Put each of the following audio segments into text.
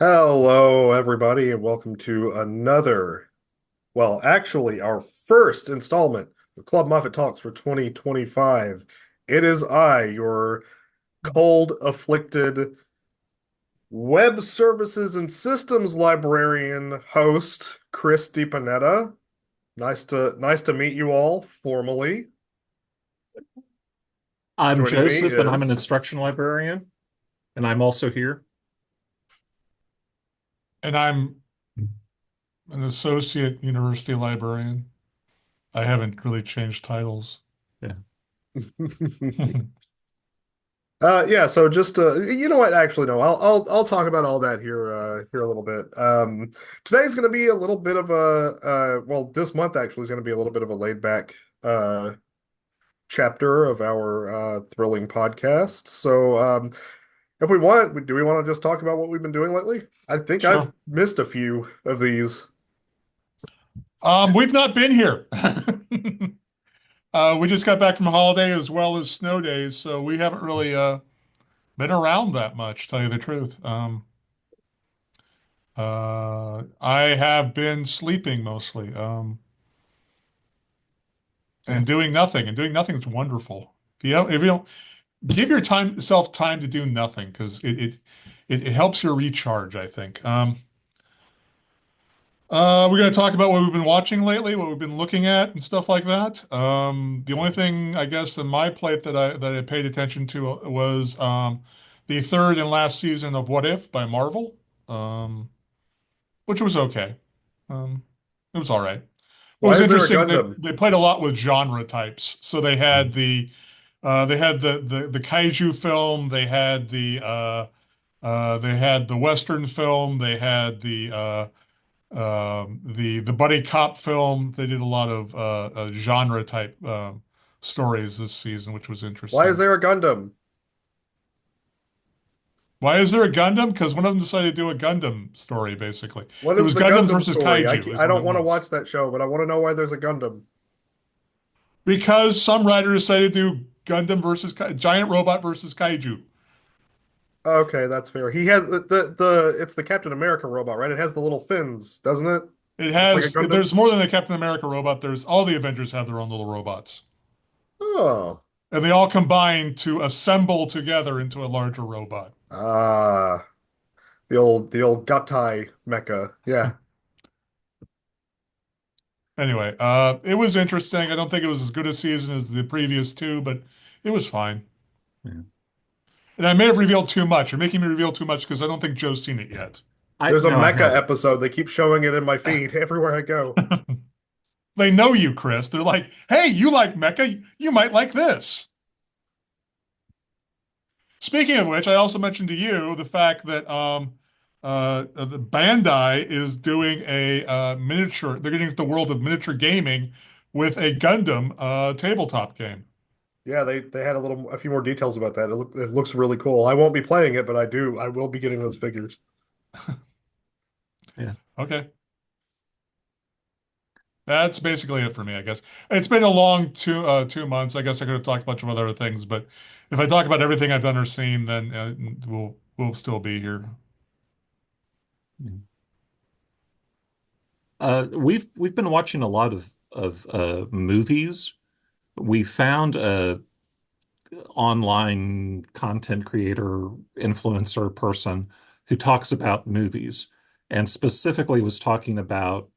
Hello, everybody, and welcome to actually, our first installment of Club Moffat Talks for 2025. It is I, your cold afflicted web services and systems librarian host, Chris DiPanetta. Nice to meet you all formally. I'm Joining me Joseph, and I'm an is instruction librarian, and I'm also here. And I'm an associate university librarian. I haven't really changed titles. Yeah. Yeah, so just you know what? Actually, no. I'll talk about all that here a little bit. Today's going to be a little bit of this month actually is going to be a little bit of a laid back chapter of our thrilling podcast. So, if do we want to just talk about what we've been doing lately? I think I've Sure. missed a few of these. We've not been here. We just got back from holiday as well as snow days, so we haven't really been around that much, tell you the truth. I have been sleeping mostly, and doing nothing. And doing nothing is wonderful. If you don't give yourself time to do nothing, because it helps your recharge, I think. We're going to talk about what we've been watching lately, what we've been looking at, and stuff like that. The only thing I guess in my plate that I paid attention to was the third and last season of What If by Marvel, um, which was okay. Um, it was all right. What Why was is there a interesting, they Gundam? they played a lot with genre types. So they had the kaiju film, they had the Western film, they had the buddy cop film. They did a lot of genre type stories this season, which was Why is interesting. there a Gundam? Why is there a Gundam? Because one of them decided to do a Gundam story, basically. What It is was the Gundams Gundam versus story? Kaiju is I what don't it want to was. watch that show, but I want to know why there's a Gundam. Because some writer decided to do Gundam versus giant robot versus Kaiju. Okay, that's fair. He had the it's the Captain America robot, right? It has the little fins, doesn't it? Just like a Gundam. There's more than a Captain America robot. There's all the Avengers have their own little robots. Oh. And they all combine to assemble together into a larger robot. Ah, the old Gatai mecha. Yeah. Anyway, it was interesting. I don't think it was as good a season as the previous two, but it was fine. Yeah. And I may have revealed too much. You're making me reveal too much because I don't think Joe's seen it yet. I There's a no, I mecha haven't. episode. They keep showing it in my feed everywhere I go. They know you, Chris. They're like, hey, you like mecha? You might like this. Speaking of which, I also mentioned to you the fact that the Bandai is doing a miniature. They're getting into the world of miniature gaming with a Gundam tabletop game. Yeah, they had a few more details about that. It looks really cool. I won't be playing it, but I will be getting those figures. Yeah. Okay. That's basically it for me, I guess. It's been a long 2 months. I guess I could have talked a bunch of other things, but if I talk about everything I've done or seen, then we'll still be here. Yeah. We've been watching a lot of movies. We found a online content creator, influencer person who talks about movies, and specifically was talking about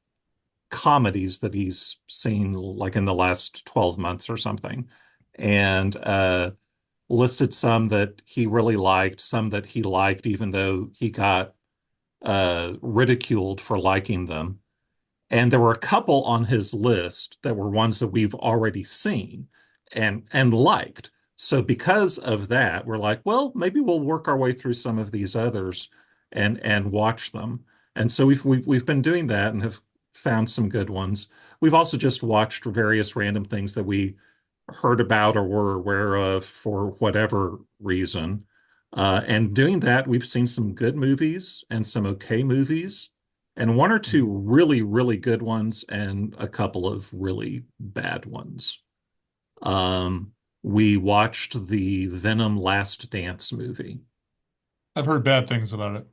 comedies that he's seen like in the last 12 months or something, and listed some that he really liked, some that he liked, even though he got ridiculed for liking them. And there were a couple on his list that were ones that we've already seen and liked. So because of that, we're like, well, maybe we'll work our way through some of these others and watch them. And so we've been doing that and have found some good ones. We've also just watched various random things that we heard about or were aware of for whatever reason. And doing that, we've seen some good movies and some okay movies, and one or two really, really good ones, and a couple of really bad ones. We watched the Venom Last Dance movie. I've heard bad things about it.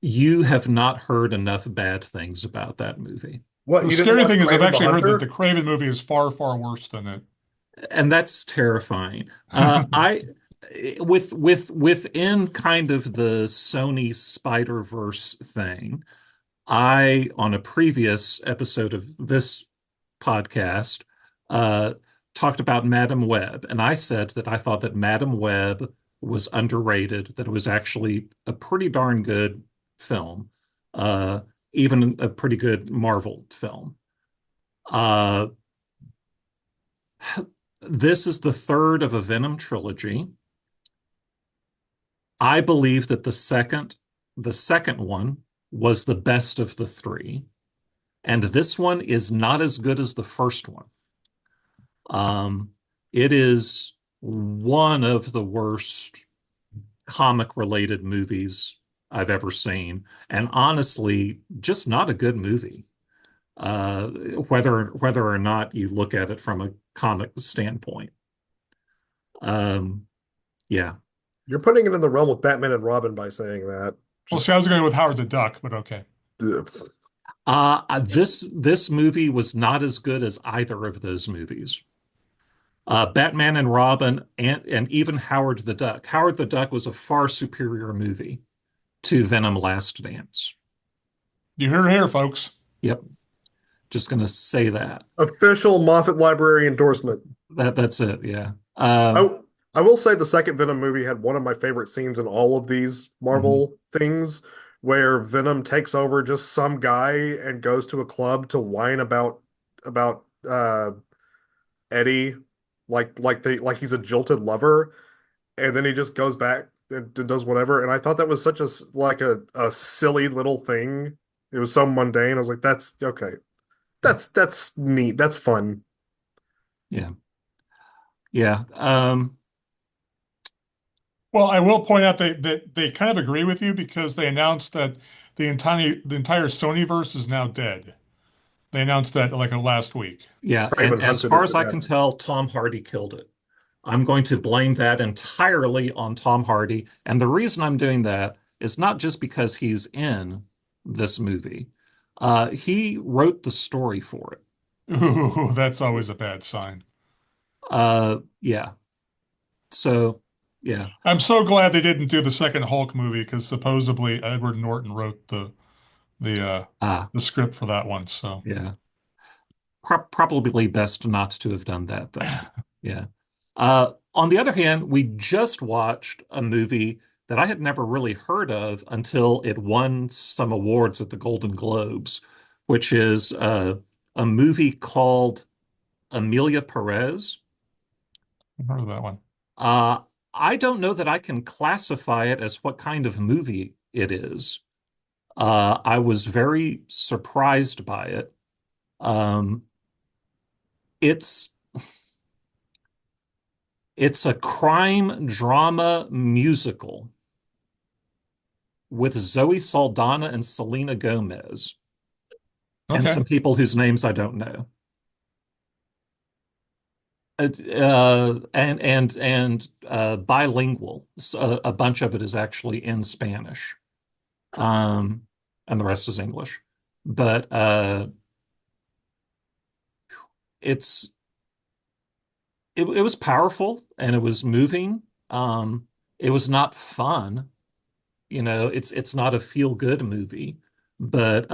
You have not heard enough bad things about that movie. What, The you didn't scary watch thing is I've Kraven the actually heard that the Hunter? Craven movie is far, far worse than it. And that's terrifying. I within kind of the Sony Spider-Verse thing, I on a previous episode of this podcast uh talked about Madam Web, and I said that I thought that Madam Web was underrated, that it was actually a pretty darn good film, uh even a pretty good Marvel film. Uh this is the third of a Venom trilogy. I believe that the second one was the best of the three, and this one is not as good as the first one. Um, it is one of the worst comic related movies I've ever seen, and honestly, just not a good movie. Uh, whether or not you look at it from a comic standpoint. Um, yeah. You're putting it in the realm with Batman and Robin by saying that. Well, Just see, I was going with Howard the Duck, but okay. ugh. This movie was not as good as either of those movies. Batman and Robin and even Howard the Duck. Howard the Duck was a far superior movie to Venom Last Dance. You hear it here, folks. Yep, just gonna say that. Official Moffat Library endorsement. That's it. Yeah. I I will say the second Venom movie had one of my favorite scenes in all of these Mhm. Marvel things, where Venom takes over just some guy and goes to a club to whine about Eddie, like he's a jilted lover, and then he just goes back and does whatever. And I thought that was such like a silly little thing. It was so mundane. I was like, that's okay. That's neat. That's fun. Yeah. Yeah. Well, I will point out that they kind of agree with you because they announced that the entire Sonyverse is now dead. They announced that like last week. Yeah. And Craven as hunted far it as to I can death. tell, Tom Hardy killed it. I'm going to blame that entirely on Tom Hardy. And the reason I'm doing that is not just because he's in this movie. He wrote the story for it. Ooh, that's always a bad sign. Yeah. So, yeah. I'm so glad they didn't do the second Hulk movie because supposedly Edward Norton wrote the uh Ah, the script for that one. So yeah. Probably best not to have done that then. Yeah. On the other hand, we just watched a movie that I had never really heard of until it won some awards at the Golden Globes, which is a movie called Emilia Perez. I've heard of that one. Uh, I don't know that I can classify it as what kind of movie it is. I was very surprised by it. Um, it's it's a crime drama musical with Zoe Saldana and Selena Gomez and Okay. some people whose names I don't know. And bilingual. So a bunch of it is actually in Spanish, um, and the rest is English. But it's it was powerful and it was moving. It was not fun, it's not a feel-good movie, but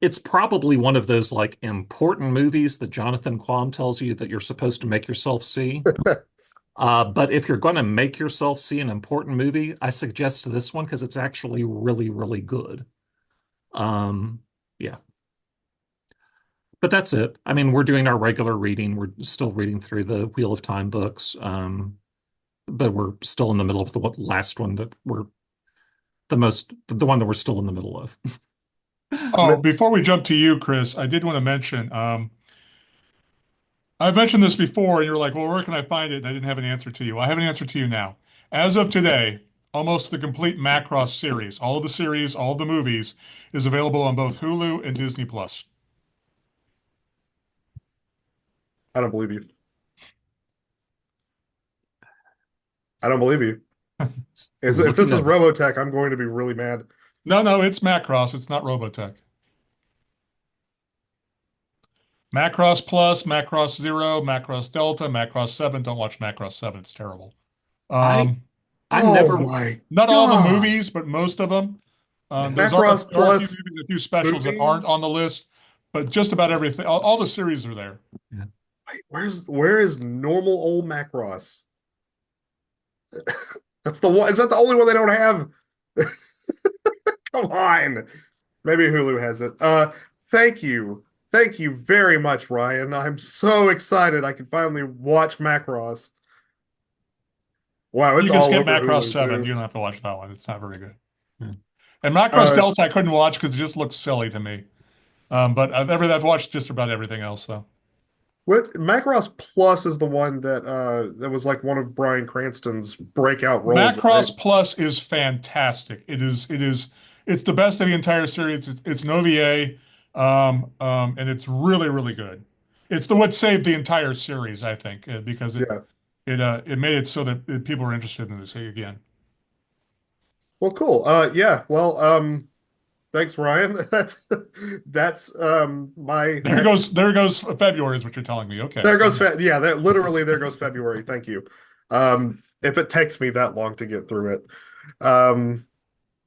it's probably one of those like important movies that Jonathan Quam tells you that you're supposed to make yourself see. But if you're going to make yourself see an important movie, I suggest this one because it's actually really, really good. Um, yeah, but that's it. I mean, we're doing our regular reading. We're still reading through the Wheel of Time books, but we're still in the middle of the last one that we're the one that we're still in the middle of. Oh, before we jump to you, Chris, I did want to mention, I've mentioned this before, and you're like, well, where can I find it? And I didn't have an answer to you. I have an answer to you now. As of today, almost the complete Macross series, all of the series, all of the movies, is available on both Hulu and Disney Plus. I don't believe you. I don't believe you. We're If this looking is at Robotech, I'm going to be really mad. No, it's Macross. It's not Robotech. Macross Plus, Macross Zero, Macross Delta, Macross 7. Don't watch Macross 7. It's terrible. I Um, I Oh never my Not all the God. movies, but most of them. yeah. Macross There are a few Plus movies, a few specials that movie? aren't on the list, but just about everything, all the series are there. Yeah. Wait, where is normal old Macross? That's the one. Is that the only one they don't have? Come on. Maybe Hulu has it. Thank you. Thank you very much, Ryan. I'm so excited I can finally watch Macross. Wow, You it's can all skip over Macross Hulu 7. You too. don't have to watch that one. It's not very good. Yeah. And Macross Uh, Delta I couldn't watch because it just looks silly to me. But I've watched just about everything else though. Macross Plus is the one that was like one of Bryan Cranston's breakout roles, right? Macross Plus is fantastic. It's the best of the entire series. It's an O.V.A. And it's really, really good. It's the what saved the entire series, I think, because Yeah. it made it so that people were interested in this again. Well, cool. Yeah. Well, thanks, Ryan. That's my next. There goes February is what you're telling me. Okay. There goes Fe yeah, that literally there goes February. Thank you. If it takes me that long to get through it. Um,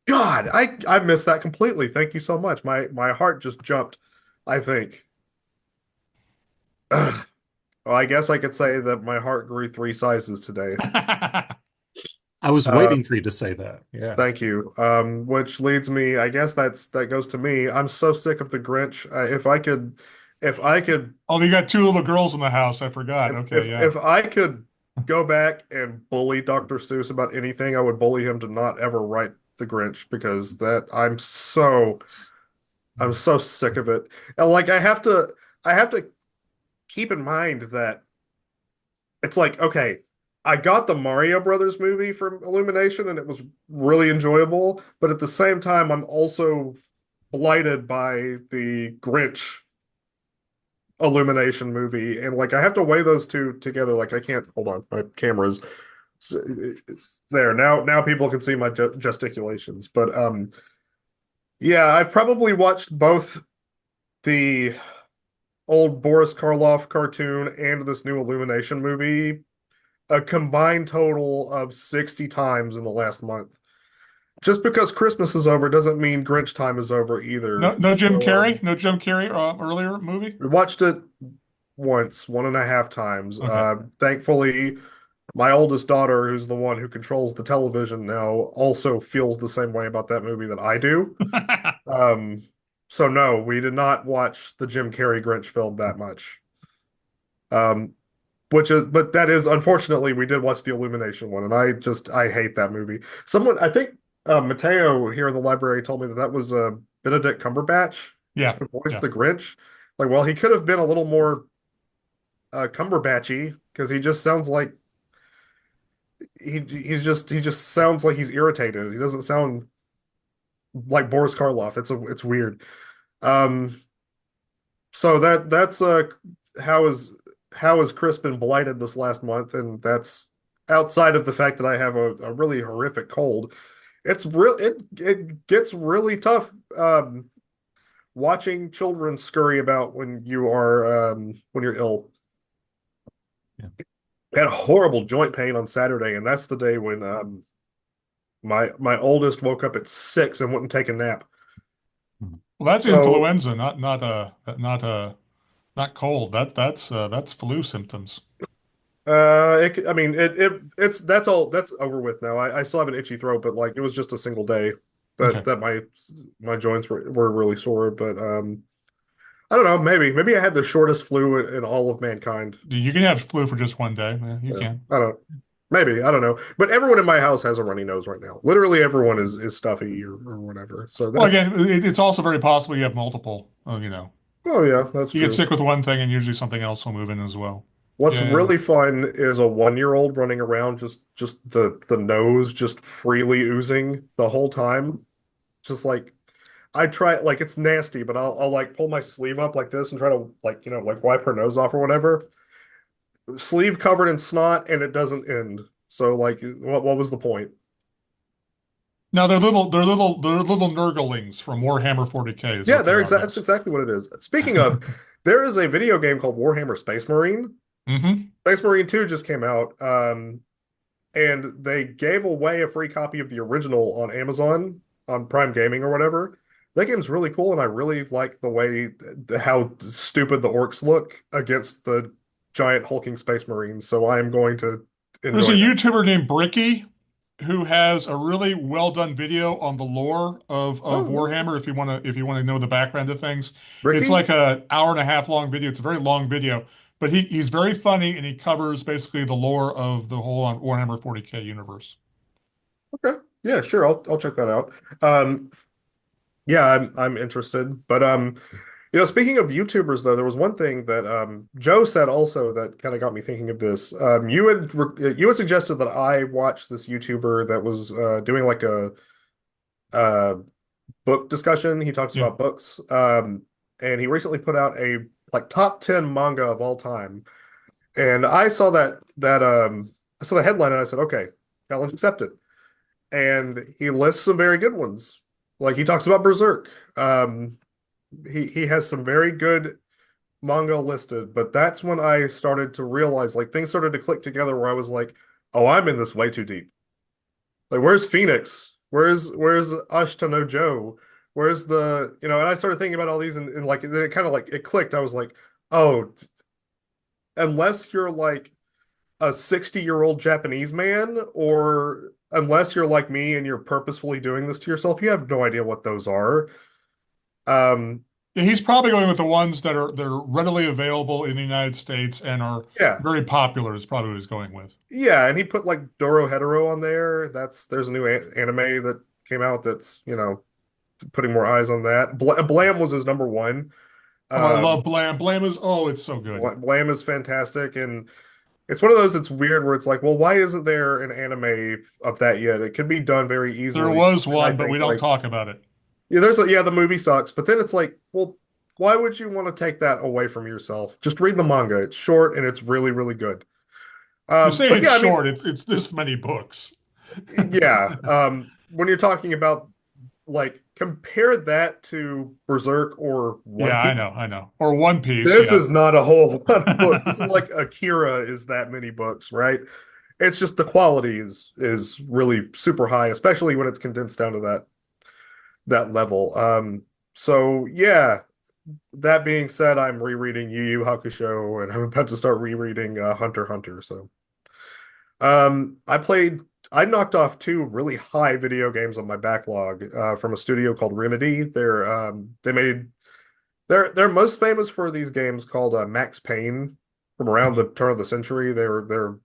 God, I missed that completely. Thank you so much. My heart just jumped, I think. Ugh. Well, I guess I could say that my heart grew 3 sizes today. I was Uh, waiting for you to say that. Yeah. Thank you. Which leads me, I guess that goes to me. I'm so sick of the Grinch. If I could, Oh, you got two little girls in the house. I forgot. Okay, yeah. if I could go back and bully Dr. Seuss about anything, I would bully him to not ever write the Grinch because that I'm so sick of it. And like I have to keep in mind that it's like, okay, I got the Mario Brothers movie from Illumination and it was really enjoyable, but at the same time, I'm also blighted by the Grinch Illumination movie. And like, I have to weigh those two together. Like, I can't, hold on, my camera's it's there. Now people can see my gesticulations. But yeah, I've probably watched both the old Boris Karloff cartoon and this new Illumination movie a combined total of 60 times in the last month. Just because Christmas is over doesn't mean Grinch time is over either. No Jim So, Carrey? No Jim Carrey earlier movie? we watched it once, 1.5 times. Okay. Thankfully, my oldest daughter, who's the one who controls the television now, also feels the same way about that movie that I do. Um, so no, we did not watch the Jim Carrey Grinch film that much. Um, but that is unfortunately we did watch the Illumination one, and I hate that movie. Someone I think Mateo here in the library told me that that was Benedict Cumberbatch Yeah. who voiced Yeah. the Grinch. Like, well, he could have been a little more Cumberbatchy because he just sounds like he just sounds like he's irritated. He doesn't sound like Boris Karloff. It's weird. Um, so that's how is Chris been blighted this last month, and that's outside of the fact that I have a really horrific cold. It gets really tough watching children scurry about when you're ill. Yeah. I had a horrible joint pain on Saturday, and that's the day when my oldest woke up at 6 and wouldn't take a nap. Well, that's So influenza, not cold. That's flu symptoms. I mean, it's that's over with now. I still have an itchy throat, but like it was just a single day Okay. that my joints were really sore. But I don't know. Maybe I had the shortest flu in all of mankind. You can have flu for just one day. Yeah, you Yeah, can. I don't. Maybe I don't know. But everyone in my house has a runny nose right now. Literally everyone is stuffy or whatever. So Well, that's again, it's also very possible you have multiple. oh yeah, that's You get true. sick with one thing and usually something else will move in as well. What's Yeah. really fun is a 1 year old running around just the nose just freely oozing the whole time. Just like I try like it's nasty, but I'll like pull my sleeve up like this and try to like like wipe her nose off or whatever. Sleeve covered in snot and it doesn't end. So like what was the point? Now they're little nurglings from Warhammer 40K is Yeah, what they are, that's yes. exactly what it is. Speaking of, there is a video game called Warhammer Space Marine. Hmm. Space Marine 2 just came out, and they gave away a free copy of the original on Amazon on Prime Gaming or whatever. That game's really cool, and I really like the way how stupid the orcs look against the giant hulking Space Marines. So I am going to There's a enjoy that. YouTuber named Bricky who has a really well done video on the lore of Oh, no. Warhammer if you want to know the background of things. It's Ricky? like an hour and a half long video. It's a very long video, but he's very funny and he covers basically the lore of the whole Warhammer 40K universe. Okay. Yeah, sure. I'll check that out. Um, yeah, I'm interested. But speaking of YouTubers though, there was one thing that Joe said also that kind of got me thinking of this. You had suggested that I watch this YouTuber that was doing like a uh book discussion. He talks Yeah. about books. And he recently put out a like top 10 manga of all time. And I saw that I saw the headline and I said, okay, challenge accepted. And he lists some very good ones. Like he talks about Berserk. He has some very good manga listed, but that's when I started to realize like things started to click together where I was like, oh, I'm in this way too deep. Like where's Phoenix? Where's Ashita no Joe? Where's and I started thinking about all these and like then it kind of like it clicked. I was like, oh, unless you're like a 60-year-old Japanese man, or unless you're like me and you're purposefully doing this to yourself, you have no idea what those are. Um, Yeah, he's probably going with the ones they're readily available in the United States and are yeah, very popular is probably what he's going with. yeah, and he put like Doro Hetero on there. There's a new anime that came out that's putting more eyes on that. Blam was his number one. Oh, I Um, love Blam. Blam is oh, it's so good. Blam is fantastic, and it's one of those that's weird where it's like, well, why isn't there an anime of that yet? It could be done very There easily. was And I one, but we think don't like talk about it. yeah, the movie sucks, but then it's like, well, why would you want to take that away from yourself? Just read the manga. It's short and it's really, really good. You say But it's yeah, I mean, short, it's this many books. yeah. When you're talking about like compare that to Berserk or One Yeah, Piece, I know. Or One Piece, this yeah. is not a whole lot of books. This is like Akira is that many books, right? It's just the quality is really super high, especially when it's condensed down to that level. So yeah, that being said, I'm rereading Yu Yu Hakusho and I'm about to start rereading Hunter x Hunter. So I knocked off two really high video games on my backlog from a studio called Remedy. They're most famous for these games called Max Payne from around Mhm. the turn of the century. They're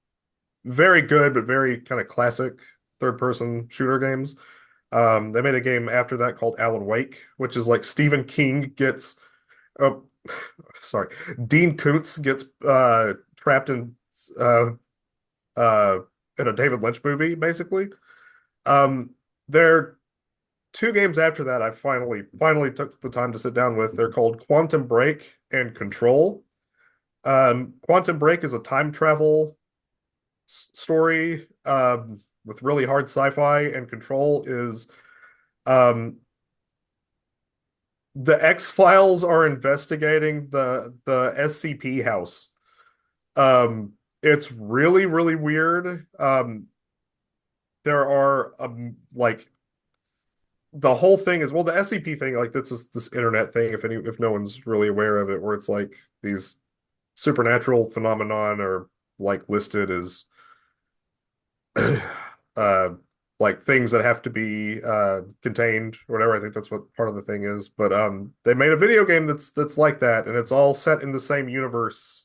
very good but very kind of classic third person shooter games. They made a game after that called Alan Wake, which is like Stephen King gets oh sorry, Dean Koontz gets trapped uh uh in a David Lynch movie, basically. There are two games after that I finally took the time to sit down with. They're called Quantum Break and Control. Quantum Break is a time travel story with really hard sci-fi, and Control is um the X-Files are investigating the SCP house. It's really, really weird. There are like the whole thing is well, the SCP thing, like this internet thing, if no one's really aware of it, where it's like these supernatural phenomenon are like listed as uh like things that have to be contained or whatever. I think that's what part of the thing is. But they made a video game that's like that, and it's all set in the same universe.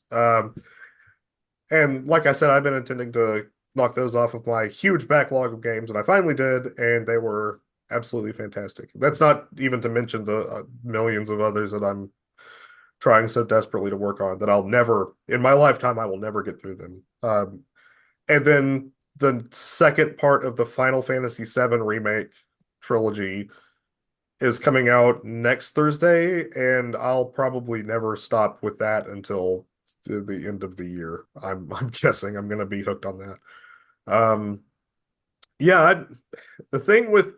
And like I said, I've been intending to knock those off of my huge backlog of games, and I finally did, and they were absolutely fantastic. That's not even to mention the millions of others that I'm trying so desperately to work on that I'll never, in my lifetime, I will never get through them. And then the second part of the Final Fantasy VII remake trilogy is coming out next Thursday, and I'll probably never stop with that until the end of the year. I'm guessing I'm going to be hooked on that. Um, Yeah, the thing with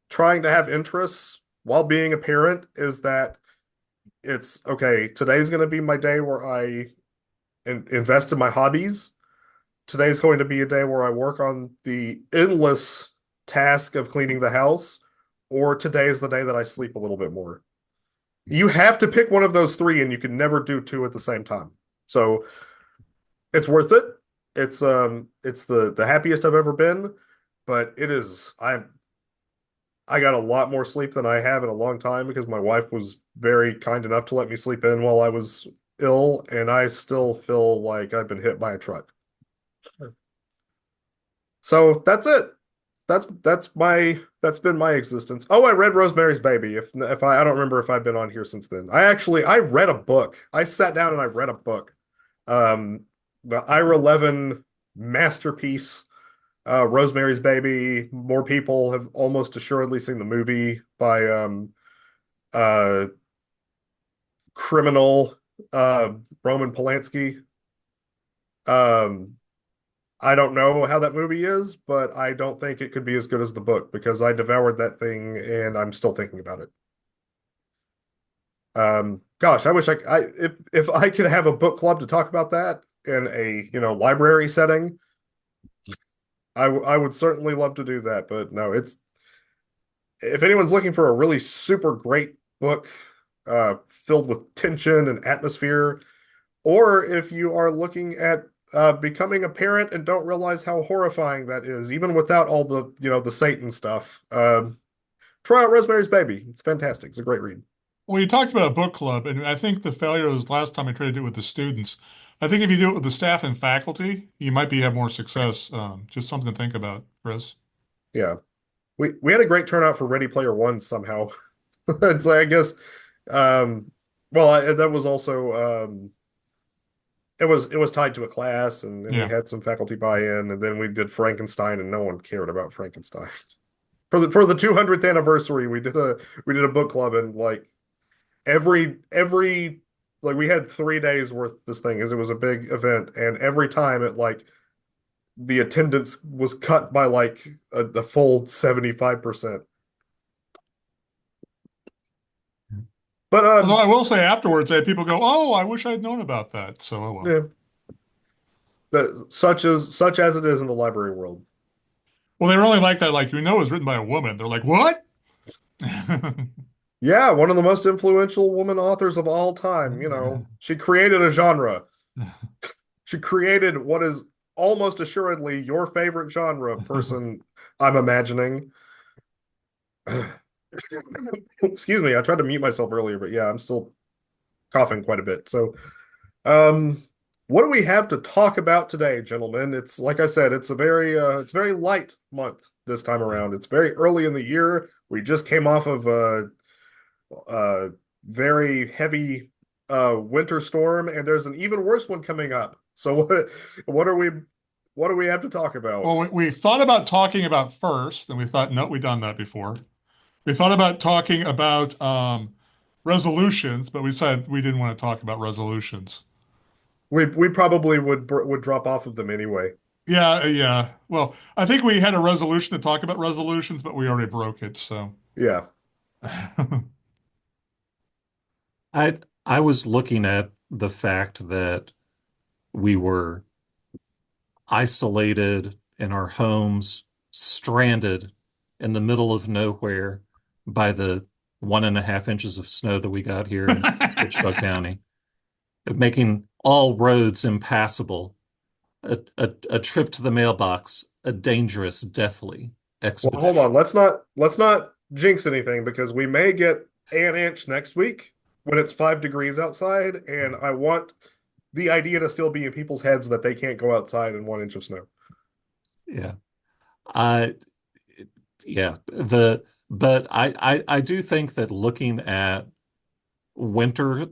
trying to have interests while being a parent is that it's okay, today's going to be my day where I invest in my hobbies. Today's going to be a day where I work on the endless task of cleaning the house, or today is the day that I sleep a little bit more. You have to pick one of those three, and you can never do two at the same time. So it's worth it. It's the happiest I've ever been, but it is I got a lot more sleep than I have in a long time because my wife was very kind enough to let me sleep in while I was ill, and I still feel like I've been hit by a truck. So that's it. That's been my existence. Oh, I read Rosemary's Baby. If I don't remember if I've been on here since then. I read a book. I sat down and I read a book. Um, the Ira Levin masterpiece, Rosemary's Baby. More people have almost assuredly seen the movie by uh criminal Roman Polanski. Um, I don't know how that movie is, but I don't think it could be as good as the book because I devoured that thing and I'm still thinking about it. Gosh, I wish if I could have a book club to talk about that in a library setting, I would certainly love to do that. But no, it's if anyone's looking for a really super great book filled with tension and atmosphere, or if you are looking at becoming a parent and don't realize how horrifying that is, even without all the Satan stuff. Try out Rosemary's Baby. It's fantastic. It's a great read. Well, you talked about a book club, and I think the failure was last time I tried to do it with the students. I think if you do it with the staff and faculty, you might have more success. Just something to think about, Chris. Yeah, we had a great turnout for Ready Player One somehow. It's like I guess, well, that was also it was tied to a class, and we Yeah. had some faculty buy-in, and then we did Frankenstein, and no one cared about Frankenstein. For the 200th anniversary, we did a book club, and like every like we had 3 days worth of this thing, as it was a big event, and every time it like the attendance was cut by like the full 75%. But Although I will say afterwards, people go, "Oh, I wish I'd known about that." So, oh well. yeah, such as it is in the library world. Well, they really like that. Like, it was written by a woman. They're like, "What?" Yeah, one of the most influential woman authors of all time. She created a genre. She created what is almost assuredly your favorite genre, person, I'm imagining. Excuse me, I tried to mute myself earlier, but yeah, I'm still coughing quite a bit. So, um, what do we have to talk about today, gentlemen? It's like I said, it's very light month this time around. It's very early in the year. We just came off of a very heavy winter storm, and there's an even worse one coming up. So what are we what do we have to talk about? Well, we thought about talking about first, and we thought, no, we've done that before. We thought about talking about resolutions, but we said we didn't want to talk about resolutions. We probably would drop off of them anyway. Yeah, yeah. Well, I think we had a resolution to talk about resolutions, but we already broke it. So, Yeah. I was looking at the fact that we were isolated in our homes, stranded in the middle of nowhere by the 1.5 inches of snow that we got here in Wichita County, making all roads impassable, a trip to the mailbox, a dangerous, deathly Well, hold expedition. on. Let's not jinx anything because we may get an inch next week when it's 5 degrees outside, and I want the idea to still be in people's heads that they can't go outside in 1 inch of snow. Yeah. I yeah, but I do think that looking at winter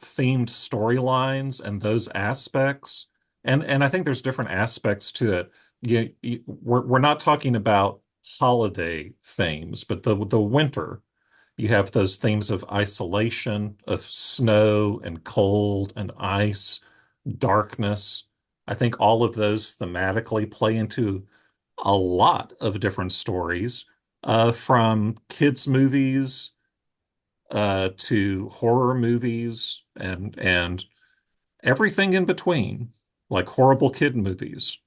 themed storylines and those aspects, and I think there's different aspects to it. We're not talking about holiday themes, but the winter, you have those themes of isolation, of snow and cold and ice, darkness. I think all of those thematically play into a lot of different stories, from kids' movies to horror movies and everything in between, like horrible kid movies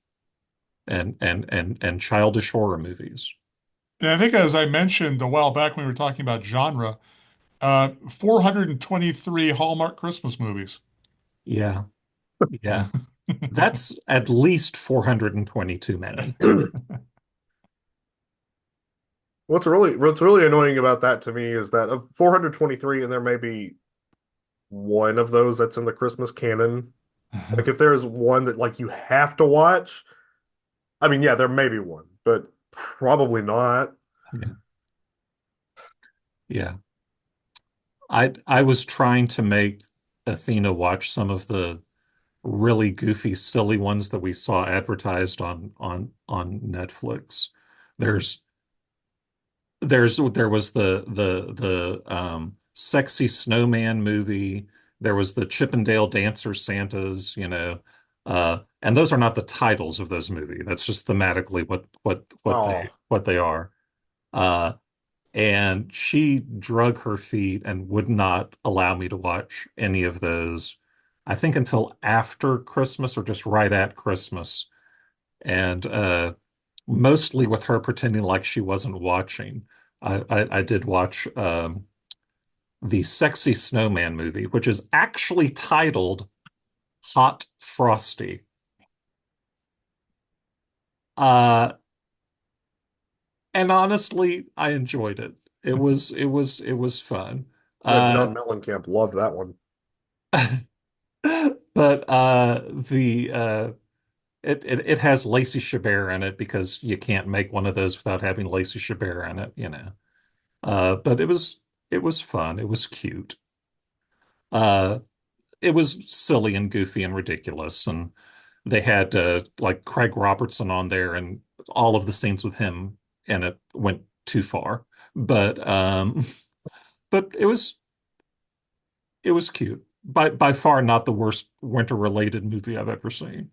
and childish horror movies. And I think, as I mentioned a while back when we were talking about genre, 423 Hallmark Christmas movies. Yeah, yeah. That's at least 420 too many. What's really annoying about that to me is that of 423, and there may be one of those that's in the Christmas canon. Like if there's one that like you have to watch, I mean, yeah, there may be one, but probably not. Yeah. Yeah. I was trying to make Athena watch some of the really goofy, silly ones that we saw advertised on Netflix. There's there was the sexy snowman movie. There was the Chippendale Dancer Santas, and those are not the titles of those movies. That's just thematically Oh, what they are. Uh, and she drug her feet and would not allow me to watch any of those, I think until after Christmas or just right at Christmas. And mostly with her pretending like she wasn't watching. I did watch the Sexy Snowman movie, which is actually titled Hot Frosty. Uh, and honestly, I enjoyed it. It was fun. yeah, Uh, John Mellencamp loved that one. but the it has Lacey Chabert in it because you can't make one of those without having Lacey Chabert in it, you know. But it was fun. It was cute. Uh, it was silly and goofy and ridiculous, and they had like Craig Robertson on there, and all of the scenes with him and it went too far. But but it was cute. By far not the worst winter related movie I've ever seen.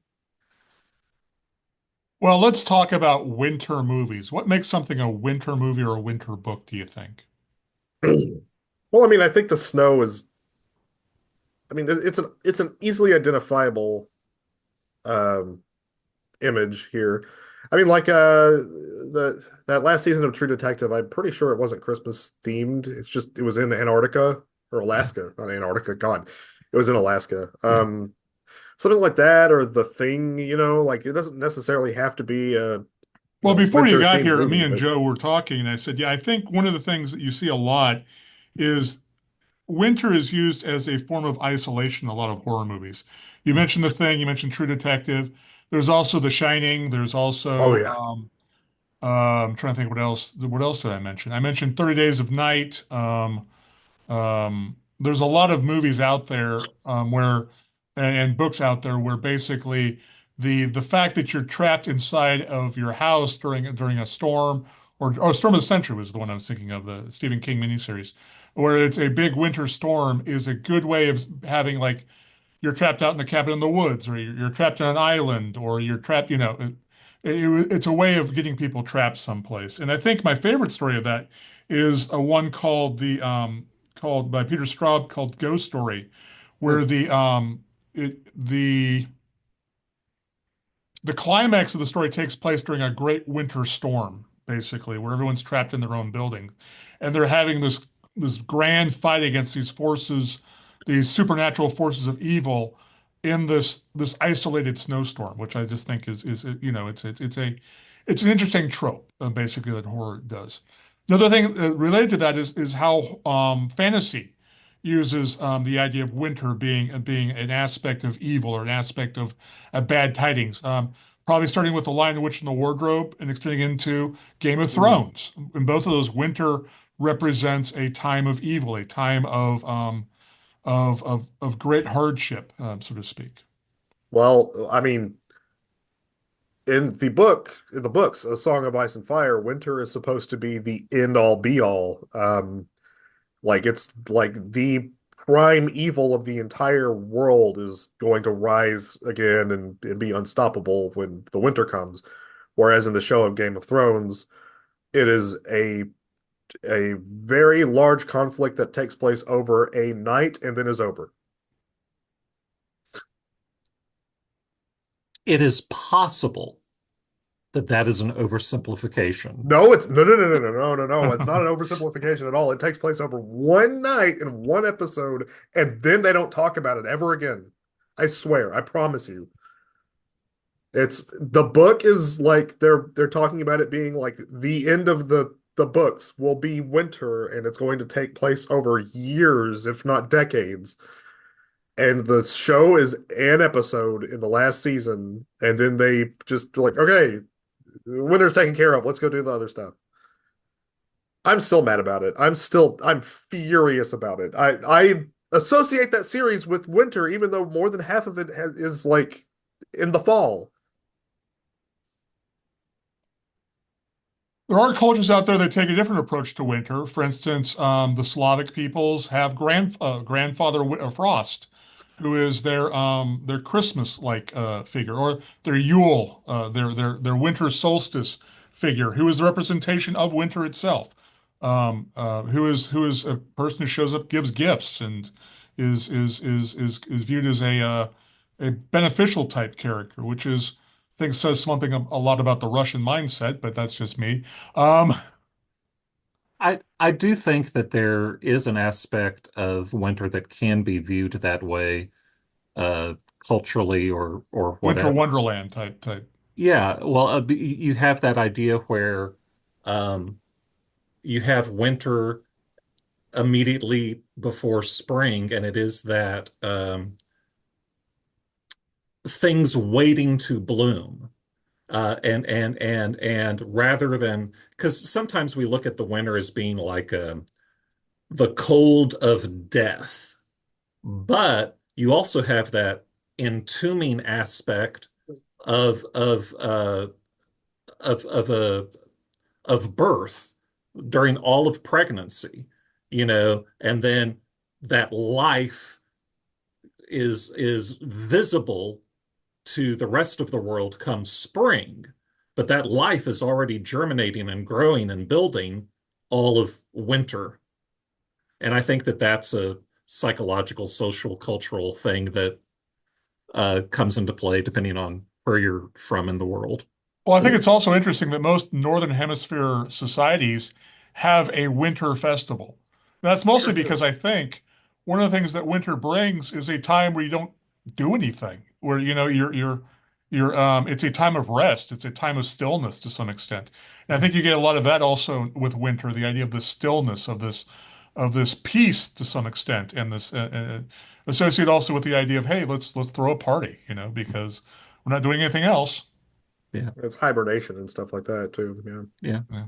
Well, let's talk about winter movies. What makes something a winter movie or a winter book, do you think? Well, I mean, I think the snow is. I mean, it's an easily identifiable um, image here. I mean, like the that last season of True Detective, I'm pretty sure it wasn't Christmas themed. It was in Antarctica or Yeah, Alaska, not Antarctica. God, it was in Alaska. yeah. Something like that, or The Thing. Like it doesn't necessarily have to be a Well, before you winter got themed here, me movie, and but Joe were talking, and I said, yeah, I think one of the things that you see a lot is winter is used as a form of isolation in a lot of horror movies. You mentioned The Thing, you mentioned True Detective. There's also The Shining. There's oh also yeah. I'm trying to think what else. What else did I mention? I mentioned 30 Days of Night. There's a lot of movies out there where and books out there where basically the fact that you're trapped inside of your house during a storm or Storm of the Century was the one I was thinking of, the Stephen King miniseries, where it's a big winter storm is a good way of having like you're trapped out in the cabin in the woods, or you're trapped on an island, or you're trapped, it's a way of getting people trapped someplace. And I think my favorite story of that is a one called by Peter Straub called Ghost Story, where Hmm. the climax of the story takes place during a great winter storm, basically, where everyone's trapped in their own building, and they're having this grand fight against these forces, these supernatural forces of evil, in this isolated snowstorm, which I just think is it's an interesting trope, basically, that horror does. Another thing related to that is how fantasy uses the idea of winter being an aspect of evil or an aspect of bad tidings. Probably starting with The Lion, the Witch, and the Wardrobe and extending into Game of Hmm. Thrones. In both of those, winter represents a time of evil, a time of great hardship, so to speak. Well, I mean, in the books, A Song of Ice and Fire, winter is supposed to be the end all be all. Like it's like the prime evil of the entire world is going to rise again and be unstoppable when the winter comes. Whereas in the show of Game of Thrones, it is a very large conflict that takes place over a night and then is over. It is possible that that is an oversimplification. No, it's no. It's not an oversimplification at all. It takes place over one night in one episode, and then they don't talk about it ever again. I swear, I promise you. It's the book is like they're talking about it being like the end of the books will be winter, and it's going to take place over years, if not decades. And the show is an episode in the last season, and then they just like, okay, winter's taken care of. Let's go do the other stuff. I'm still mad about it. I'm furious about it. I associate that series with winter, even though more than half of it is like in the fall. There are cultures out there that take a different approach to winter. For instance, the Slavic peoples have grandfather Frost, who is their Christmas like figure, or their Yule, their winter solstice figure, who is the representation of winter itself. Who is a person who shows up, gives gifts, and is viewed as a beneficial type character, which is I think says something a lot about the Russian mindset, but that's just me. Um, I do think that there is an aspect of winter that can be viewed that way, uh, culturally or Winter whatever. Wonderland type. Yeah, well, you have that idea where um, you have winter immediately before spring, and it is that things waiting to bloom. And rather than because sometimes we look at the winter as being like the cold of death, but you also have that entombing aspect of of uh, of a of birth during all of pregnancy, and then that life is visible to the rest of the world come spring, but that life is already germinating and growing and building all of winter. And I think that that's a psychological, social, cultural thing that comes into play depending on where you're from in the world. Well, I think it's also interesting that most Northern Hemisphere societies have a winter festival. That's mostly because I think one of the things that winter brings is a time where you don't do anything, where you're it's a time of rest, it's a time of stillness to some extent. And I think you get a lot of that also with winter, the idea of the stillness of this peace to some extent, and this associate also with the idea of hey, let's throw a party, because we're not doing anything else. Yeah, It's hibernation and stuff like that too. Yeah. yeah,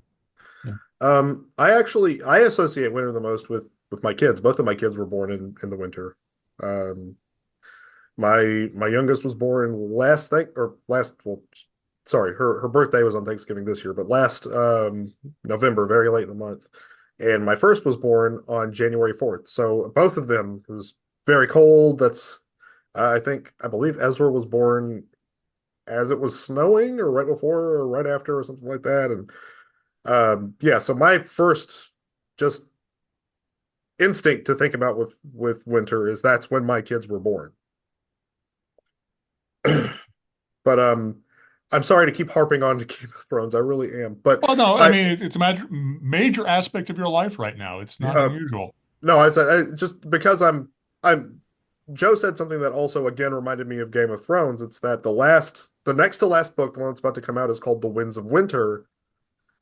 Yeah. yeah. I associate winter the most with my kids. Both of my kids were born in the winter. Um, my youngest was born sorry, her birthday was on Thanksgiving this year, but last November, very late in the month. And my first was born on January 4th. So both of them, it was very cold. That's I believe Ezra was born as it was snowing or right before or right after or something like that. And yeah, so my first just instinct to think about with winter is that's when my kids were born. But I'm sorry to keep harping on to Game of Thrones. I really am. But Well, no, I I mean it's a major aspect of your life right now. It's not uh, unusual. no, I said just because I'm Joe said something that also again reminded me of Game of Thrones. It's that the next to last book, the one that's about to come out, is called The Winds of Winter.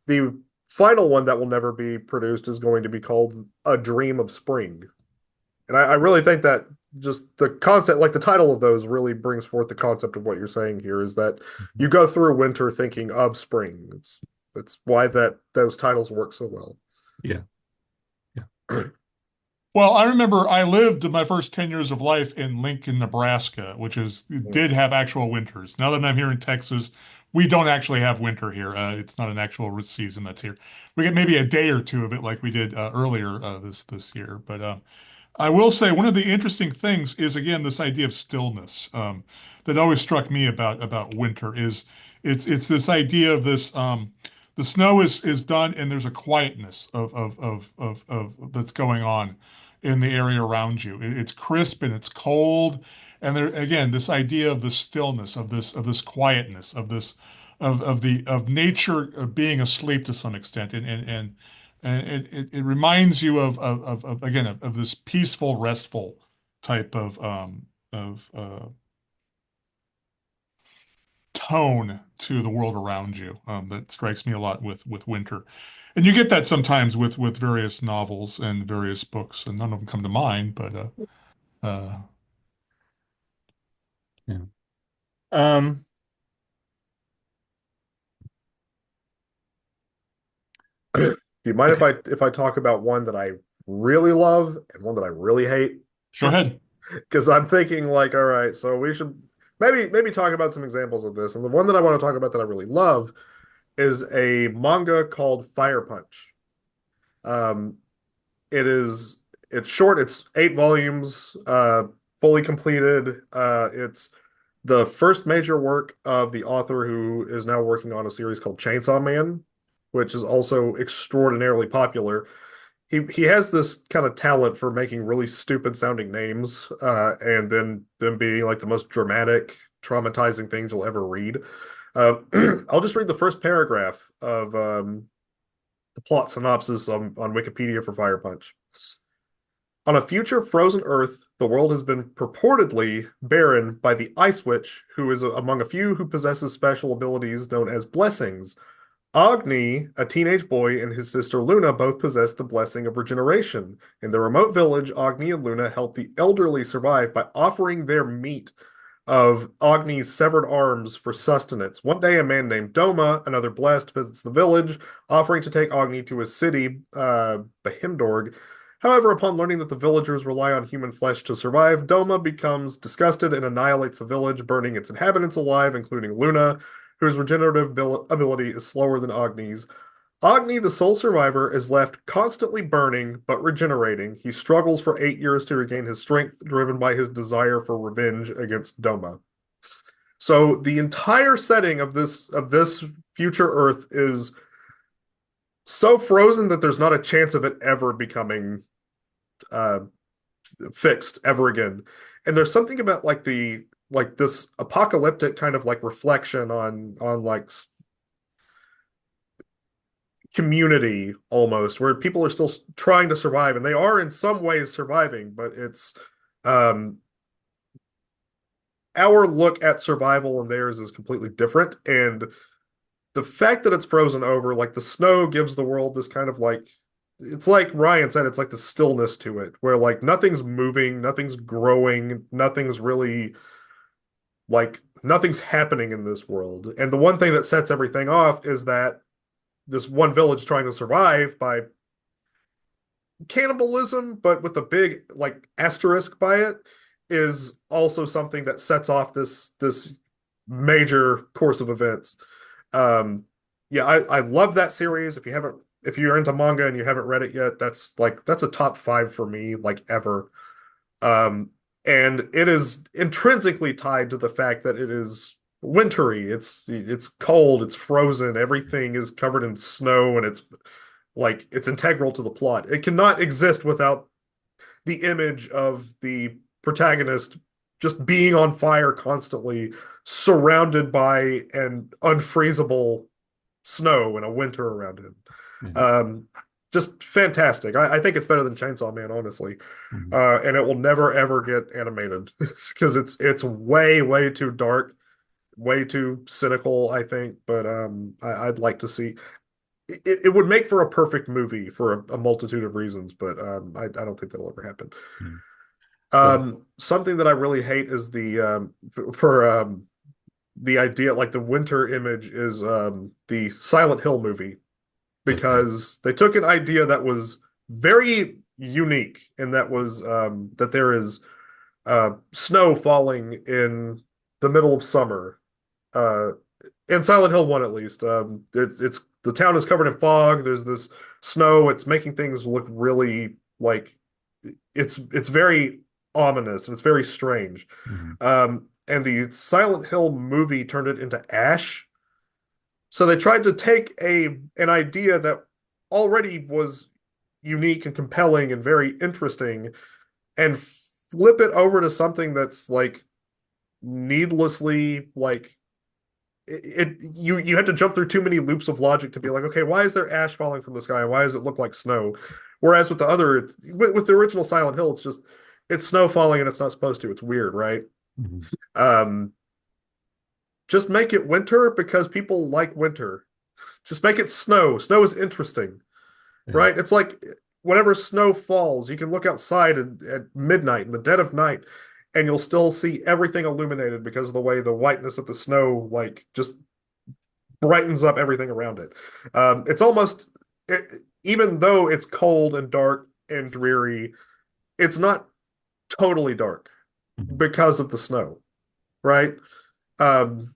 The final one that will never be produced is going to be called A Dream of Spring. And I really think that just the concept, like the title of those, really brings forth the concept of what you're saying here is that you go through winter thinking of spring. That's why those titles work so well. Yeah, yeah. Well, I remember I lived my first 10 years of life in Lincoln, Nebraska, which did have actual winters. Now that I'm here in Texas, we don't actually have winter here. It's not an actual season that's here. We get maybe a day or two of it like we did earlier this year. But I will say one of the interesting things is again this idea of stillness that always struck me about winter is It's this idea of this the snow is done and there's a quietness of that's going on in the area around you. It's crisp and it's cold, and there again this idea of the stillness of this quietness of nature being asleep to some extent, and it reminds you of again of this peaceful, restful type of tone to the world around you that strikes me a lot with winter. And you get that sometimes with various novels and various books, and none of them come to mind, but uh, Yeah. Um, Do you mind okay. if I talk about one that I really love and one that I really hate? go ahead. Because I'm thinking like, all right, so we should maybe talk about some examples of this. And the one that I want to talk about that I really love is a manga called Fire Punch. Um, it's short, it's 8 volumes, fully completed. It's the first major work of the author who is now working on a series called Chainsaw Man, which is also extraordinarily popular. He has this kind of talent for making really stupid sounding names, and then them being like the most dramatic, traumatizing things you'll ever read. I'll just read the first paragraph of the plot synopsis on Wikipedia for Fire Punch. On a future frozen Earth, the world has been purportedly barren by the Ice Witch, who is among a few who possesses special abilities known as blessings. Agni, a teenage boy, and his sister Luna both possess the blessing of regeneration. In the remote village, Agni and Luna help the elderly survive by offering their meat of Agni's severed arms for sustenance. One day, a man named Doma, another blessed, visits the village, offering to take Agni to his city, Bahimdorg. However, upon learning that the villagers rely on human flesh to survive, Doma becomes disgusted and annihilates the village, burning its inhabitants alive, including Luna, whose regenerative ability is slower than Agni's. Agni, the sole survivor, is left constantly burning but regenerating. He struggles for 8 years to regain his strength, driven by his desire for revenge against Doma. So the entire setting of this future Earth is so frozen that there's not a chance of it ever becoming uh, fixed ever again. And there's something about like this apocalyptic kind of like reflection on like community almost, where people are still trying to survive, and they are in some ways surviving, but it's um our look at survival and theirs is completely different. And the fact that it's frozen over, like the snow gives the world this kind of like, it's like Ryan said, it's like the stillness to it, where like nothing's moving, nothing's growing, nothing's really like nothing's happening in this world. And the one thing that sets everything off is that this one village trying to survive by cannibalism, but with a big like asterisk by it, is also something that sets off this major course of events. Um, yeah, I love that series. If you're into manga and you haven't read it yet, that's a top five for me, like ever. Um, and it is intrinsically tied to the fact that it is wintry. It's cold, it's frozen, everything is covered in snow, and it's integral to the plot. It cannot exist without the image of the protagonist just being on fire constantly, surrounded by an unfreezable snow and a winter around him. Yeah. Um, just fantastic. I think it's better than Chainsaw Man, honestly. Mhm. And it will never ever get animated because it's way too dark, way too cynical, I think. But I'd like to see it would make for a perfect movie for a multitude of reasons, but I don't think that'll ever happen. Mhm. Well, Something that I really hate is for the idea, like the winter image is the Silent Hill movie, okay. because they took an idea that was very unique, and that was that there is snow falling in the middle of summer. Uh, in Silent Hill 1 at least. It's the town is covered in fog. There's this snow. It's making things look really like it's very ominous and it's very strange. Mhm. And the Silent Hill movie turned it into ash. So they tried to take an idea that already was unique and compelling and very interesting and flip it over to something that's like needlessly like you had to jump through too many loops of logic to be like, okay, why is there ash falling from the sky? Why does it look like snow? Whereas with the other, with the original Silent Hill, it's just it's snow falling and it's not supposed to. It's weird, right? Mhm. Um, just make it winter because people like winter. Just make it snow. Snow is interesting, Yeah. right? It's like whenever snow falls, you can look outside at midnight in the dead of night, and you'll still see everything illuminated because of the way the whiteness of the snow like just brightens up everything around it. It's almost it, even though it's cold and dark and dreary, it's not totally dark Mhm. because of the snow, right? Um,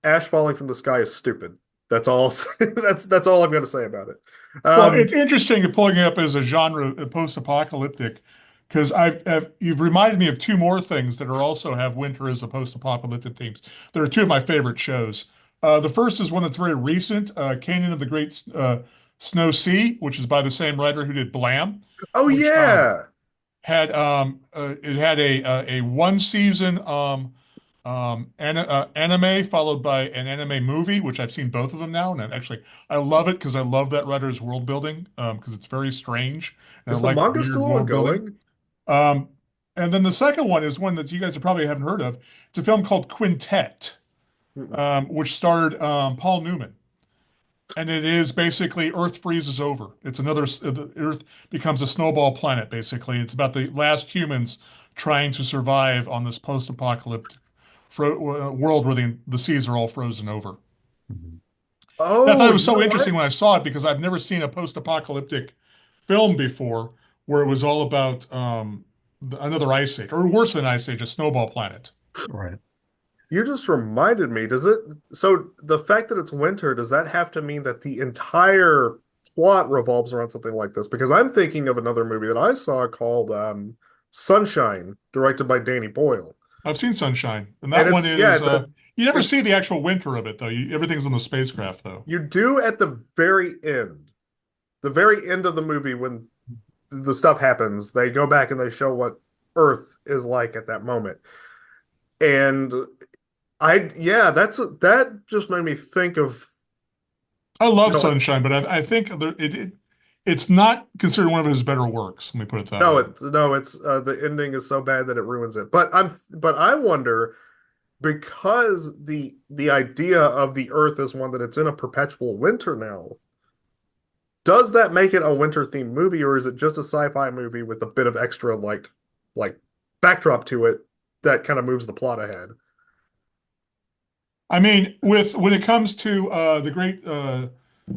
Ash falling from the sky is stupid. That's all. That's all I'm going to say about it. Well, Um, it's interesting you're pulling it up as a genre, post-apocalyptic, because you've reminded me of two more things that are also have winter as a post-apocalyptic themes. There are two of my favorite shows. The first is one that's very recent, Canyon of the Great Snow Sea, which is by the same writer who did Blam, oh which yeah, had it had a one season anime followed by an anime movie, which I've seen both of them now, and I love it because I love that writer's world building because it's very strange and I is the like manga weird still world building. ongoing? Um, and then the second one is one that you guys probably haven't heard of. It's a film called Quintet, Mm-mm. which starred Paul Newman. And it is basically Earth freezes over. It's the Earth becomes a snowball planet, basically. It's about the last humans trying to survive on this post-apocalyptic world where the seas are all frozen over. Mhm. And I thought Oh, it was you so know what? interesting when I saw it because I've never seen a post-apocalyptic film before where it was all about another ice age, or worse than ice age, a snowball planet. Right. You just reminded me. Does it? So the fact that it's winter, does that have to mean that the entire plot revolves around something like this? Because I'm thinking of another movie that I saw called Sunshine, directed by Danny Boyle. I've seen Sunshine, and And that one yeah, is you never it's see the actual winter of it though. Everything's on the spacecraft though. you do at the very end of the movie when the stuff happens, they go back and they show what Earth is like at that moment. And yeah, that just made me think of, I you love know, Sunshine, but I think it's not considered one of his better works. Let me put it that way. no, it's the ending is so bad that it ruins it. But I wonder because the idea of the Earth is one that it's in a perpetual winter now. Does that make it a winter themed movie, or is it just a sci-fi movie with a bit of extra like backdrop to it that kind of moves the plot ahead? I mean, with when it comes to the Great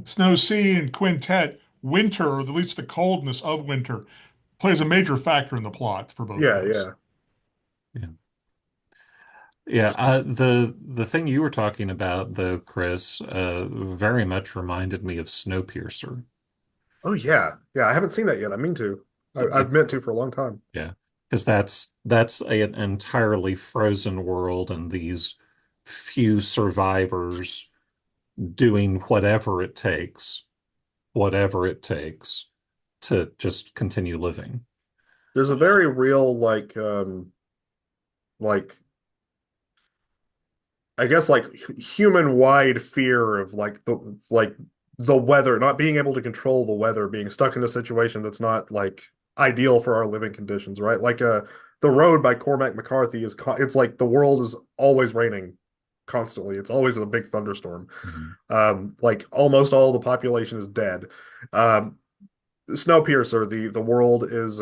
Snow Sea and Quintet, winter, or at least the coldness of winter, plays a major factor in the plot for both of Yeah, those. yeah. Yeah. Yeah. The thing you were talking about, though, Chris, very much reminded me of Snowpiercer. Oh yeah, yeah. I haven't seen that yet. I mean to. Be- I've meant to for a long time. yeah, because an entirely frozen world and these few survivors doing whatever it takes to just continue living. There's a very real like I guess like human wide fear of like the weather, not being able to control the weather, being stuck in a situation that's not like ideal for our living conditions, right? Like The Road by Cormac McCarthy it's like the world is always raining constantly. It's always in a big thunderstorm. Mhm. Like almost all the population is dead. Um, Snowpiercer, the world is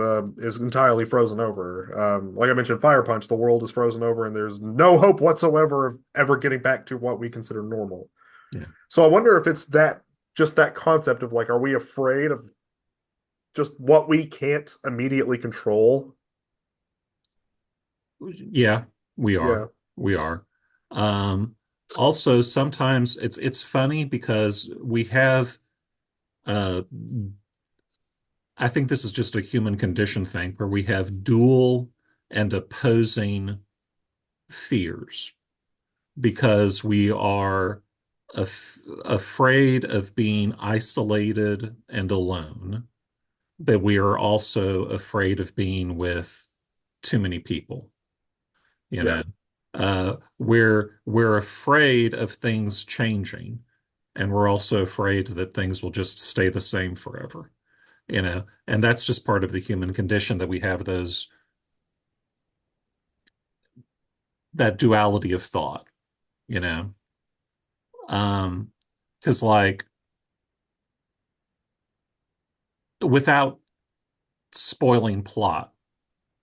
entirely frozen over. Like I mentioned, Fire Punch, the world is frozen over, and there's no hope whatsoever of ever getting back to what we consider normal. Yeah. So I wonder if it's just that concept of like, are we afraid of just what we can't immediately control? Yeah, we are. Yeah. We are. Um, Also, sometimes it's funny because we have uh, I think this is just a human condition thing where we have dual and opposing fears because we are afraid of being isolated and alone, but we are also afraid of being with too many people. You Yeah. know, we're afraid of things changing, and we're also afraid that things will just stay the same forever. And that's just part of the human condition that we have that duality of thought, you know. Because like without spoiling plot,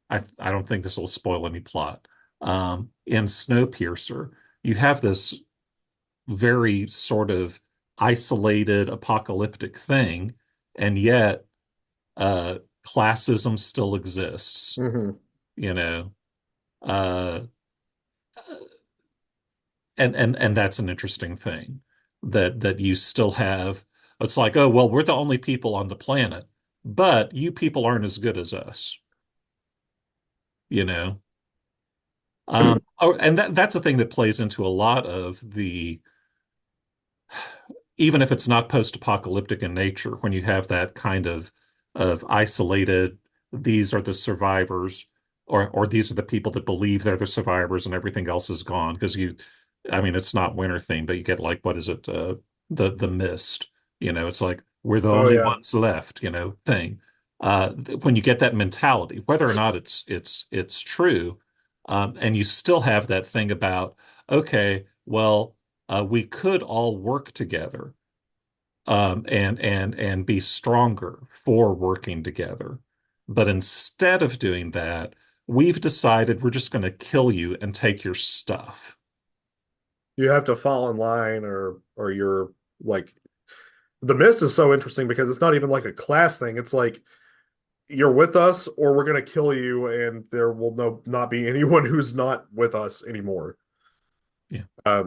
I don't think this will spoil any plot. In Snowpiercer, you have this very sort of isolated apocalyptic thing, and yet uh, classism still exists. Hmm. You know, uh, and that's an interesting thing that you still have. It's like, oh well, we're the only people on the planet, but you people aren't as good as us. You know, and that's a thing that plays into a lot of the even if it's not post-apocalyptic in nature, when you have that kind of isolated, these are the survivors, or these are the people that believe they're the survivors and everything else is gone. Because I mean, it's not winter theme, but you get like what is it, the mist. It's like we're the Oh only yeah. ones left, thing. When you get that mentality, whether or not it's true, and you still have that thing about, okay, well, we could all work together, and be stronger for working together. But instead of doing that, we've decided we're just going to kill you and take your stuff. You have to fall in line, or you're like, the mist is so interesting because it's not even like a class thing. It's like you're with us or we're gonna kill you, and there will not be anyone who's not with us anymore. Yeah.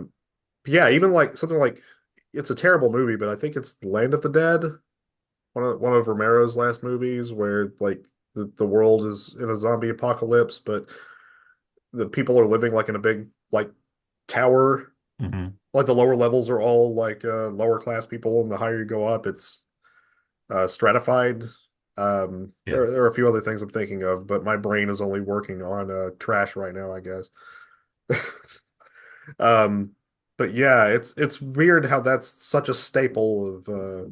Yeah, even like something like, it's a terrible movie, but I think it's Land of the Dead, one of Romero's last movies, where like the world is in a zombie apocalypse, but the people are living like in a big like tower. Hmm. Like the lower levels are all like lower class people, and the higher you go up, it's stratified. Yeah. There are a few other things I'm thinking of, but my brain is only working on trash right now, I guess. Um, but yeah, it's weird how that's such a staple of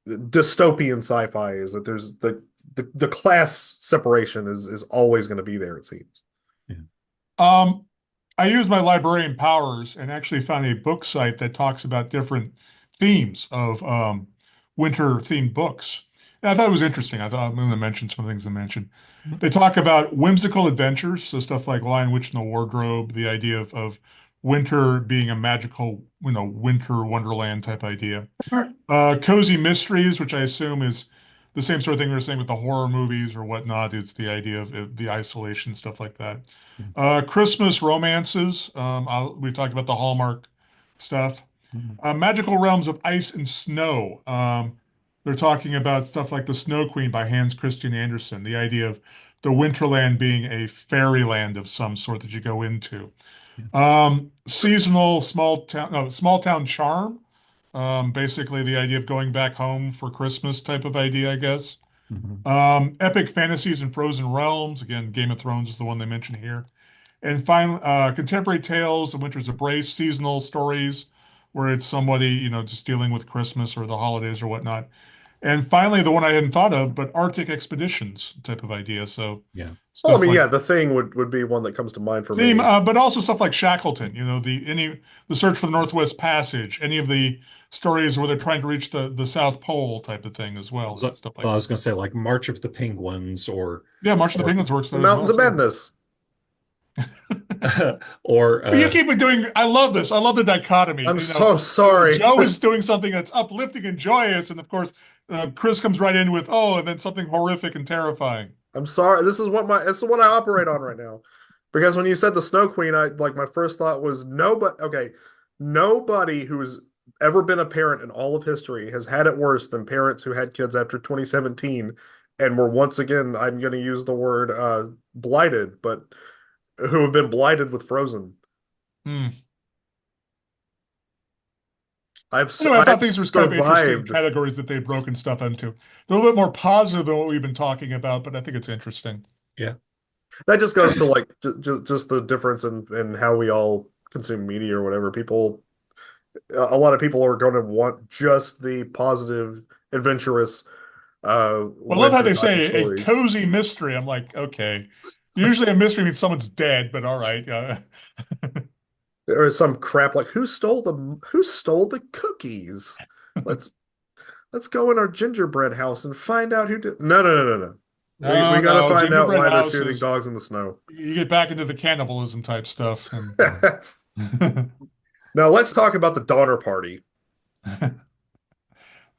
dystopian sci-fi, is that there's the class separation is always going to be there, it seems. Yeah. Um, I used my librarian powers and actually found a book site that talks about different themes of winter themed books. And I thought it was interesting. I thought I'm going to mention some things I mentioned. They talk about whimsical adventures, so stuff like Lion, Witch, and the Wardrobe, the idea of winter being a magical, winter wonderland type idea. Cozy mysteries, which I assume is the same sort of thing we were saying with the horror movies or whatnot. It's the idea of the isolation, stuff like that. Christmas romances. We talked about the Hallmark stuff. Mhm. Magical realms of ice and snow. They're talking about stuff like the Snow Queen by Hans Christian Andersen. The idea of the Winterland being a fairyland of some sort that you go into. Seasonal small town, no, small town charm. Basically the idea of going back home for Christmas type of idea, I guess. Mhm. Epic fantasies and frozen realms. Again, Game of Thrones is the one they mention here. And finally, contemporary tales, The Winter's Embrace, seasonal stories, where it's somebody, just dealing with Christmas or the holidays or whatnot. And finally, the one I hadn't thought of, but Arctic expeditions type of idea. So Yeah. Well, I stuff mean, like yeah, the thing would be one that comes to mind for theme, me. but also stuff like Shackleton, the search for the Northwest Passage, any of the stories where they're trying to reach the South Pole type of thing as well, So, stuff like well, I that. was going to say like March of the Penguins, or Yeah, March of the or Penguins works The there as well Mountains of too. Madness. or But you keep doing. I love this. I love the dichotomy. I'm so sorry. Joe is doing something that's uplifting and joyous, and of course, Chris comes right in with and then something horrific and terrifying. I'm sorry. This is what I operate on right now. Because when you said the Snow Queen, I like my first thought was nobody. Okay, nobody who's ever been a parent in all of history has had it worse than parents who had kids after 2017 and were, once again, I'm going to use the word blighted, but who have been blighted with Frozen. Hmm. I've Anyway, I thought I've these were kind of interesting survived. categories that they've broken stuff into. They're a little bit more positive than what we've been talking about, but I think it's interesting. Yeah. That just goes to like just the difference in how we all consume media or whatever. People, a lot of people are going to want just the positive, adventurous, Well, I love how winter they time say a stories. cozy mystery. I'm like, okay. Usually a mystery means someone's dead, but all right. Or some crap like who stole the cookies? Let's let's go in our gingerbread house and find out who did. No, no, no, no, no. We No, got to no, find out gingerbread why they're shooting houses. dogs in the snow. You get back into the cannibalism type stuff, and Now let's talk about the Donner Party.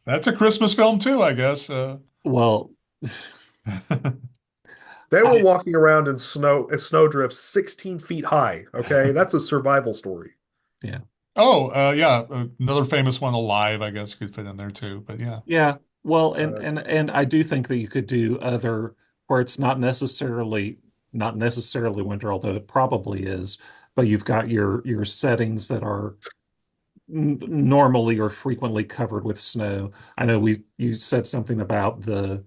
that's a Christmas film too, I guess. Well, They were I walking around in snowdrifts 16 feet high. Okay, that's a survival story. yeah. Oh, yeah, another famous one, Alive, I guess could fit in there too. But yeah, Yeah. Well, Uh, and I do think that you could do other where it's not necessarily winter, although it probably is, but you've got your settings that are normally or frequently covered with snow. I know we you said something about the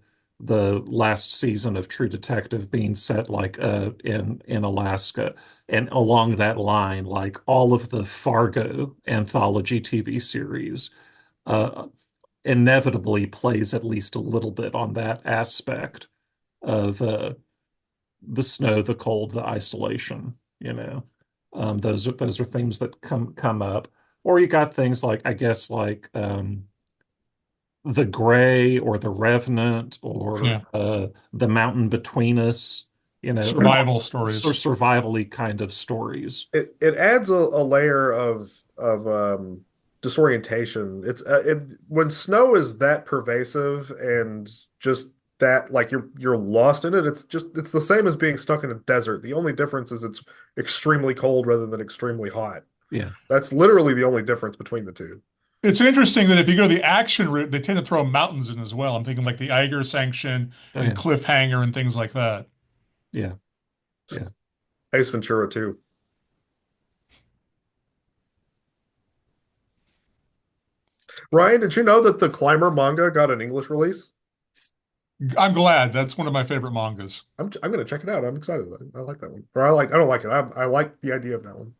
last season of True Detective being set like in Alaska, and along that line, like all of the Fargo anthology TV series uh, inevitably plays at least a little bit on that aspect of the snow, the cold, the isolation, you know. Those are things that come up. Or you got things like, I guess, like the Gray or the Revenant or yeah, the Mountain Between Us, you know, survival or stories. survival-y kind of stories. it adds a layer of disorientation. When snow is that pervasive and just that like you're lost in it. It's the same as being stuck in a desert. The only difference is it's extremely cold rather than extremely hot. Yeah. That's literally the only difference between the two. It's interesting that if you go the action route, they tend to throw mountains in as well. I'm thinking like the Eiger Sanction Oh and yeah. Cliffhanger and things like that. Yeah. Yeah. Ace Ventura too. Ryan, did you know that the Climber manga got an English release? I'm glad. That's one of my favorite mangas. I'm gonna check it out. I'm excited. I like that one. Or I don't like it. I like the idea of that one.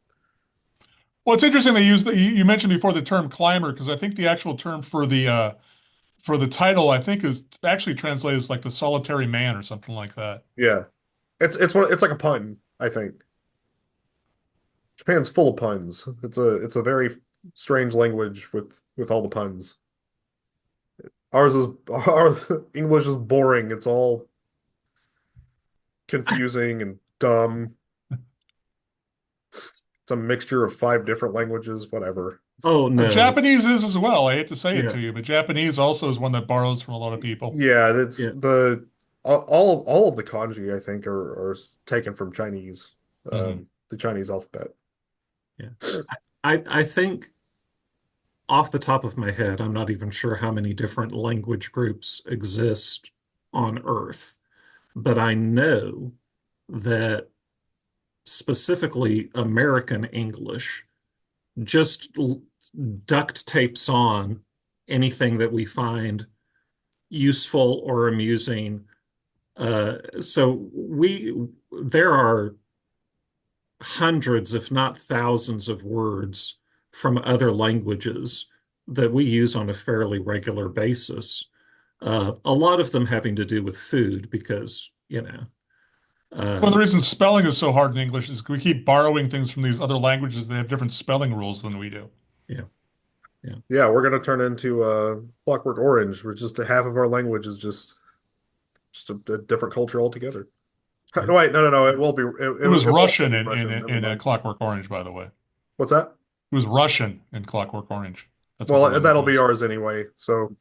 Well, it's interesting they use you mentioned before the term climber because I think the actual term for the title I think is actually translated as like the solitary man or something like that. Yeah. It's like a pun, I think. Japan's full of puns. It's a very strange language with all the puns. Our English is boring. It's all confusing and dumb. It's a mixture of five different languages, whatever. Oh no. Japanese is as well. I hate to say it Yeah. to you, but Japanese also is one that borrows from a lot of people. Yeah, that's Yeah. the all of the kanji I think are taken from Chinese, Hmm. the Chinese alphabet. Yeah. I think off the top of my head, I'm not even sure how many different language groups exist on Earth, but I know that specifically American English just duct tapes on anything that we find useful or amusing. So there are hundreds, if not thousands, of words from other languages that we use on a fairly regular basis. A lot of them having to do with food because, One of uh, the reasons spelling is so hard in English is we keep borrowing things from these other languages that have different spelling rules than we do. yeah, yeah, Yeah, we're gonna turn into Clockwork Orange, where just half of our language is just a different culture altogether. yeah. No, wait, no, no, no. It will be It was it will still Russian be Russian. Never in mind. Clockwork Orange, by the way. What's that? It was Russian in Clockwork Orange. That's what the Well, language that'll be was. ours anyway. So,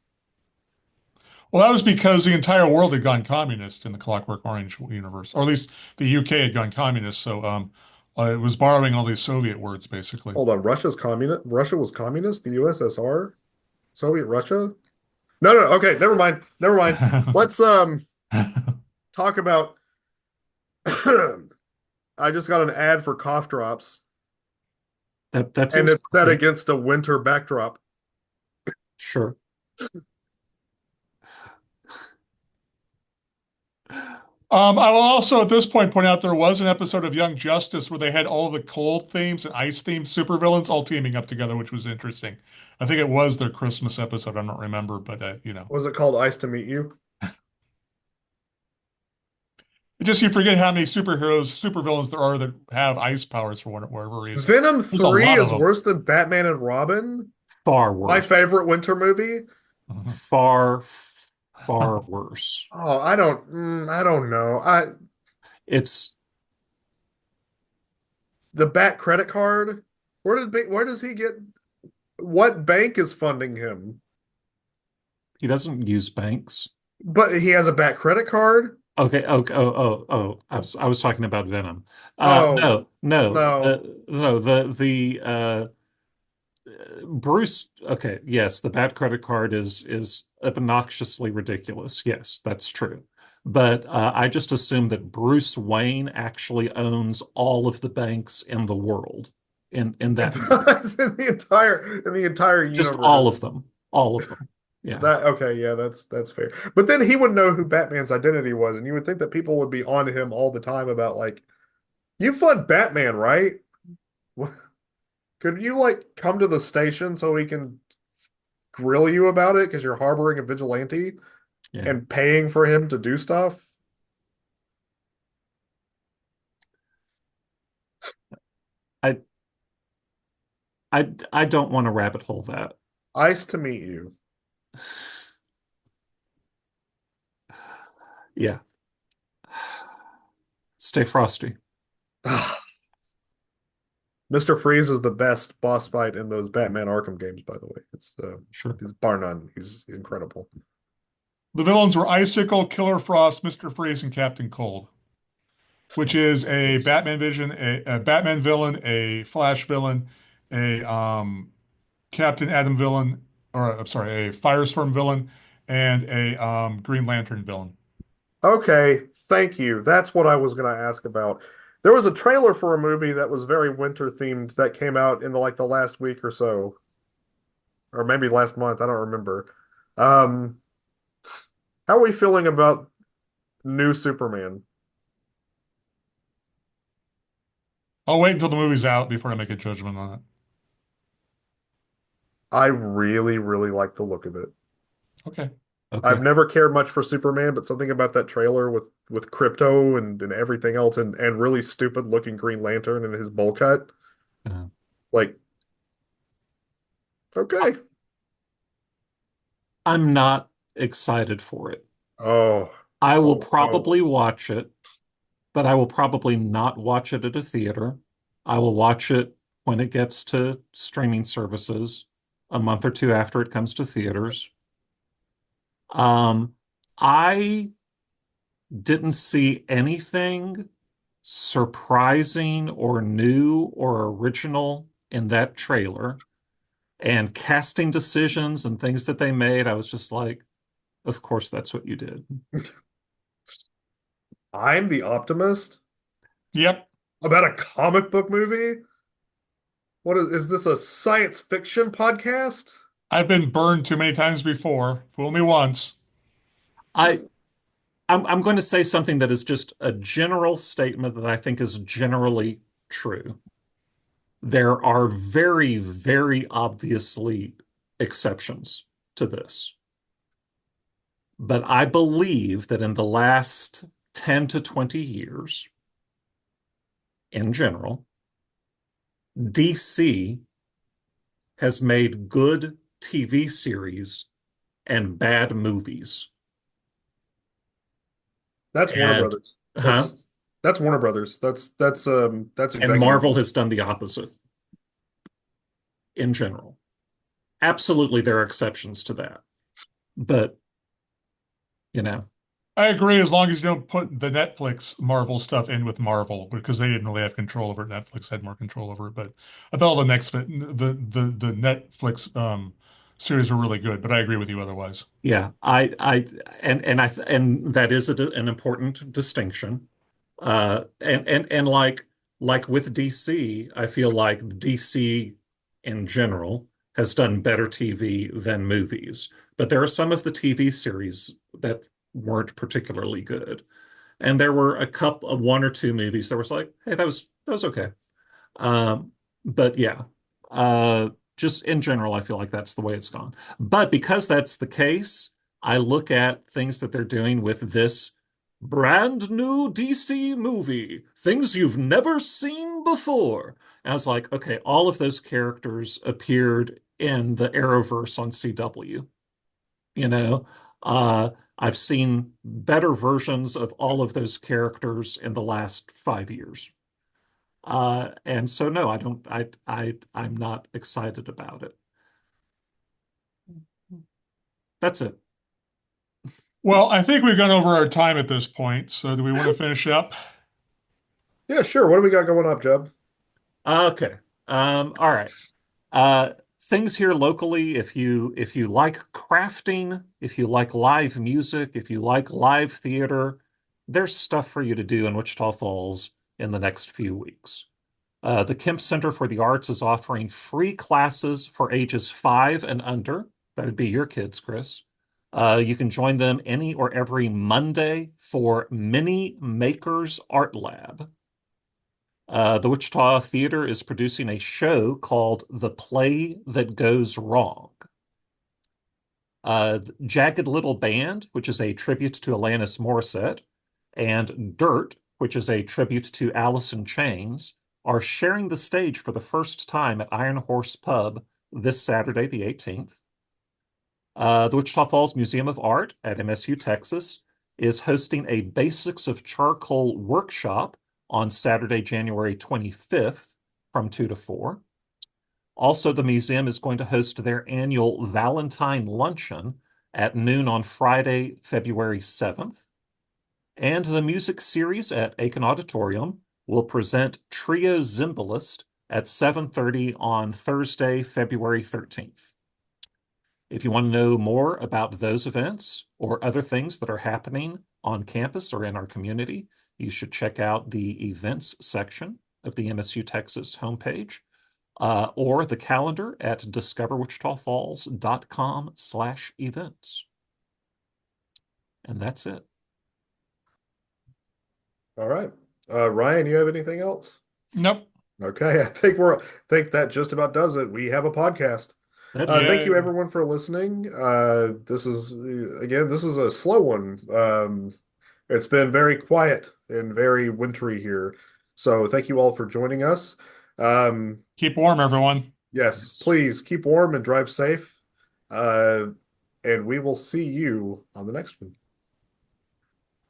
Well, that was because the entire world had gone communist in the Clockwork Orange universe, or at least the UK had gone communist. So it was borrowing all these Soviet words, basically. hold on. Russia was communist. The USSR, Soviet Russia. No, no. Okay, never mind. Never mind. Let's talk about. I just got an ad for cough drops. That and seems it's set yeah, against a winter backdrop. sure. I will also at this point point out there was an episode of Young Justice where they had all the cold themes and ice themed supervillains all teaming up together, which was interesting. I think it was their Christmas episode. I don't remember, but Was it called Ice to Meet You? just you forget how many superheroes, supervillains there are that have ice powers for whatever reason. Venom There's a 3 lot of is them. worse than Batman and Robin. Far My worse. favorite winter movie. Far, far worse. Oh, I don't know. It's The Bat credit card. Where does he get? What bank is funding him? he doesn't use banks. But he has a Bat credit card. Okay. Okay. Oh. I was talking about Venom. Oh No, no, no. no. The Bruce. Okay. Yes, the bad credit card is obnoxiously ridiculous. Yes, that's true. But I just assume that Bruce Wayne actually owns all of the banks in the world in that movie. It's in the entire Just all universe. of them. All of them. Yeah. That okay, yeah, that's fair. But then he would know who Batman's identity was, and you would think that people would be on him all the time about like, you fund Batman, right? Could you like come to the station so we can grill you about it because you're harboring a vigilante Yeah. and paying for him to do stuff? I I don't want to rabbit hole that. Ice to meet you. Yeah. Stay frosty. Mr. Freeze is the best boss fight in those Batman Arkham games, by the way. Sure. He's bar none. He's incredible. The villains were Icicle, Killer Frost, Mr. Freeze, and Captain Cold, which is a Batman vision, a Batman villain, a Flash villain, a Captain Atom villain, or I'm sorry, a Firestorm villain, and a Green Lantern villain. Okay, thank you. That's what I was going to ask about. There was a trailer for a movie that was very winter themed that came out in the last week or so, or maybe last month. I don't remember. Um, how are we feeling about new Superman? I'll wait until the movie's out before I make a judgment on it. I really, really like the look of it. Okay. Okay. I've never cared much for Superman, but something about that trailer with Crypto and everything else and really stupid looking Green Lantern and his bowl cut. Uh, Like, okay. I'm not excited for it. Oh, I will oh, oh. probably watch it, but I will probably not watch it at a theater. I will watch it when it gets to streaming services a month or two after it comes to theaters. I didn't see anything surprising or new or original in that trailer. And casting decisions and things that they made, I was just like, of course, that's what you did. I'm the optimist Yep. about a comic book movie? What is this a science fiction podcast? I've been burned too many times before. Fool me once. I I'm going to say something that is just a general statement that I think is generally true. There are very, very obviously exceptions to this. But I believe that in the last 10 to 20 years, in general, DC has made good TV series and bad movies. That's Warner And Brothers. huh? That's Warner Brothers. That's And executive. Marvel has done the opposite in general. Absolutely, there are exceptions to that. But, you know, I agree as long as you don't put the Netflix Marvel stuff in with Marvel because they didn't really have control over it. Netflix had more control over it, but I thought all the Netflix series were really good, but I agree with you otherwise. yeah, and that is an important distinction. And like like with DC, I feel like DC in general has done better TV than movies. But there are some of the TV series that weren't particularly good. And there were a couple of one or two movies that was like, hey, that was okay. Um, but yeah, just in general, I feel like that's the way it's gone. But because that's the case, I look at things that they're doing with this brand new DC movie, things you've never seen before. And I was like, okay, all of those characters appeared in the Arrowverse on CW. You know, uh, I've seen better versions of all of those characters in the last 5 years. And so no, I'm not excited about it. That's it. Well, I think we've gone over our time at this point. So do we want to finish up? Yeah, sure. What do we got going up, Jeb? Okay. All right. Things here locally, if you like crafting, if you like live music, if you like live theater, there's stuff for you to do in Wichita Falls in the next few weeks. The Kemp Center for the Arts is offering free classes for ages 5 and under. That'd be your kids, Chris. You can join them any or every Monday for Mini Makers Art Lab. The Wichita Theater is producing a show called The Play That Goes Wrong. Jagged Little Band, which is a tribute to Alanis Morissette, and Dirt, which is a tribute to Alice in Chains, are sharing the stage for the first time at Iron Horse Pub this Saturday, the 18th. The Wichita Falls Museum of Art at MSU, Texas, is hosting a Basics of Charcoal workshop on Saturday, January 25th from 2 to 4. Also, the museum is going to host their annual Valentine Luncheon at noon on Friday, February 7th. And the music series at Aiken Auditorium will present Trio Zimbalist at 7:30 on Thursday, February 13th. If you want to know more about those events or other things that are happening on campus or in our community, you should check out the events section of the MSU Texas homepage or the calendar at discoverwichitafalls.com/events. And that's it. All right. Ryan, you have anything else? Nope. Okay, I think that just about does it. We have a podcast. That's it. Thank you Yay. everyone for listening. This is again, this is a slow one. It's been very quiet and very wintry here. So thank you all for joining us. Keep warm, everyone. Yes, please keep warm and drive safe. And we will see you on the next one.